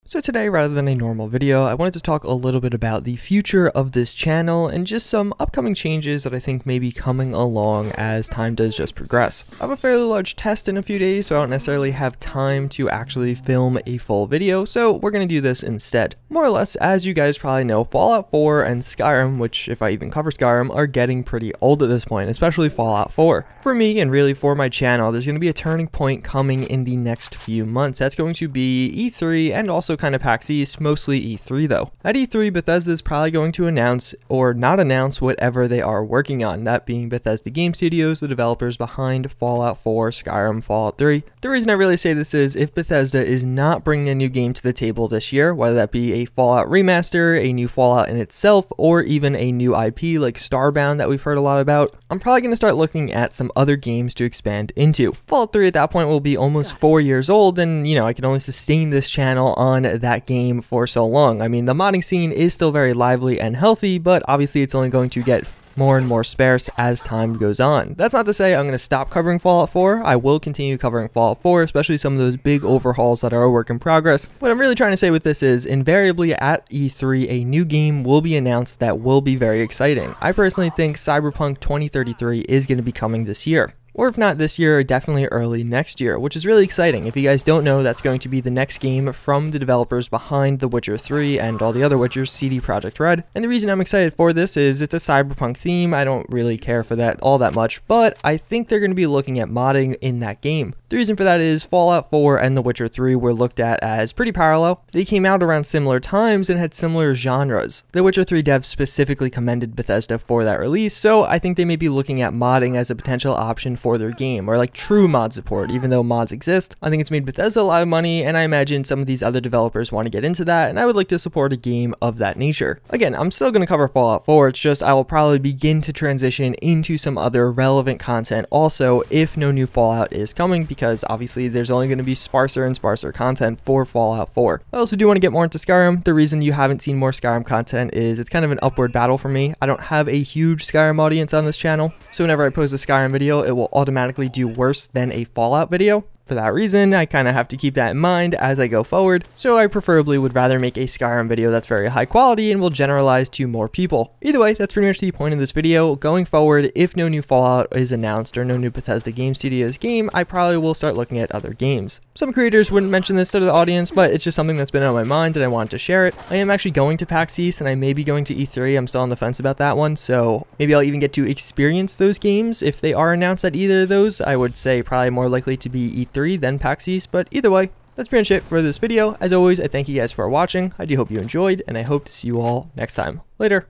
So today, rather than a normal video, I wanted to talk a little bit about the future of this channel and just some upcoming changes that I think may be coming along as time does just progress. I have a fairly large test in a few days, so I don't necessarily have time to actually film a full video, so we're going to do this instead. More or less, as you guys probably know, Fallout 4 and Skyrim, which if I even cover Skyrim, are getting pretty old at this point, especially Fallout 4. For me, and really for my channel, there's going to be a turning point coming in the next few months. That's going to be E3 and also kind of PAX East, mostly E3 though. At E3, Bethesda is probably going to announce or not announce whatever they are working on, that being Bethesda Game Studios, the developers behind Fallout 4, Skyrim, Fallout 3. The reason I really say this is if Bethesda is not bringing a new game to the table this year, whether that be a Fallout remaster, a new Fallout in itself, or even a new IP like Starbound that we've heard a lot about, I'm probably going to start looking at some other games to expand into. Fallout 3 at that point will be almost 4 years old, and I can only sustain this channel on that game for so long. I mean, the modding scene is still very lively and healthy, but obviously it's only going to get more and more sparse as time goes on. That's not to say I'm going to stop covering Fallout 4. I will continue covering Fallout 4, especially some of those big overhauls that are a work in progress. What I'm really trying to say with this is, invariably at E3, a new game will be announced that will be very exciting. I personally think Cyberpunk 2033 is going to be coming this year. Or if not this year, definitely early next year, which is really exciting. If you guys don't know, that's going to be the next game from the developers behind The Witcher 3 and all the other Witchers, CD Projekt Red. And the reason I'm excited for this is it's a cyberpunk theme. I don't really care for that all that much, but I think they're going to be looking at modding in that game. The reason for that is Fallout 4 and The Witcher 3 were looked at as pretty parallel. They came out around similar times and had similar genres. The Witcher 3 devs specifically commended Bethesda for that release, so I think they may be looking at modding as a potential option for their game, or like true mod support. Even though mods exist, I think it's made Bethesda a lot of money, and I imagine some of these other developers want to get into that, and I would like to support a game of that nature. Again, I'm still going to cover Fallout 4, it's just I will probably begin to transition into some other relevant content also if no new Fallout is coming, because obviously there's only going to be sparser and sparser content for Fallout 4. I also do want to get more into Skyrim. The reason you haven't seen more Skyrim content is it's kind of an upward battle for me. I don't have a huge Skyrim audience on this channel, so whenever I post a Skyrim video, it will automatically do worse than a Fallout video. For that reason, I kind of have to keep that in mind as I go forward, so I preferably would rather make a Skyrim video that's very high quality and will generalize to more people. Either way, that's pretty much the point of this video. Going forward, if no new Fallout is announced or no new Bethesda Game Studios game, I probably will start looking at other games. Some creators wouldn't mention this to the audience, but it's just something that's been on my mind and I wanted to share it. I am actually going to PAX East and I may be going to E3. I'm still on the fence about that one, so maybe I'll even get to experience those games if they are announced at either of those. I would say probably more likely to be E3 than PAX East, but either way, that's pretty much it for this video. As always, I thank you guys for watching. I do hope you enjoyed, and I hope to see you all next time. Later.